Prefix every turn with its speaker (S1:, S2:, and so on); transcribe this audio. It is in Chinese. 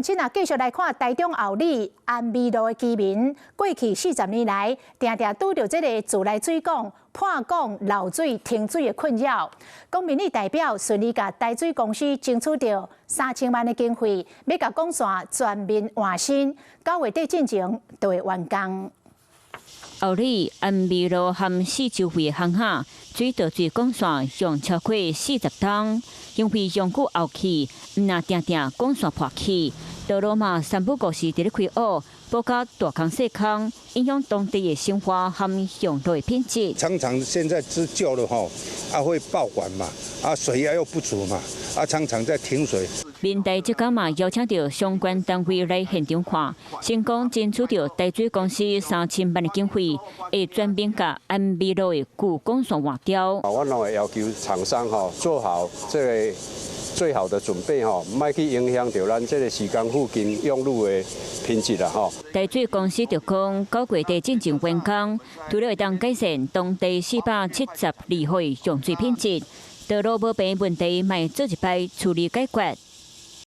S1: 乡亲啊，继续来看台中后里安美路的居民，过去40年来，常常拄到这个自来水管破管漏水停水的困扰。公民力代表顺利甲台水公司争取到3000万的经费，要甲管线全面换新，9月底进前就会完工。
S2: 后里安美路和四周围巷下水道水管线用超过40吨，因为用久后期，唔那定定管线破去，道路嘛三不五时伫咧开挖，包括大坑细坑，影响当地的生活和用路的品质。
S3: 常常现在是旧了吼，会爆管嘛，水压又不足嘛，常常在停水。
S2: 民代即间嘛邀请到相关单位来现场看，成功争取到台水公司3000万的经费，会全面甲安美路的旧管线换掉。
S4: 我拢会要求厂商做好这个最好的准备莫去影响到咱这个时间附近用路的品质啦
S2: 台水公司就讲，9月底进行完工，除了会当改善当地472户用水品质，道路无平问题，卖做一摆处理解决。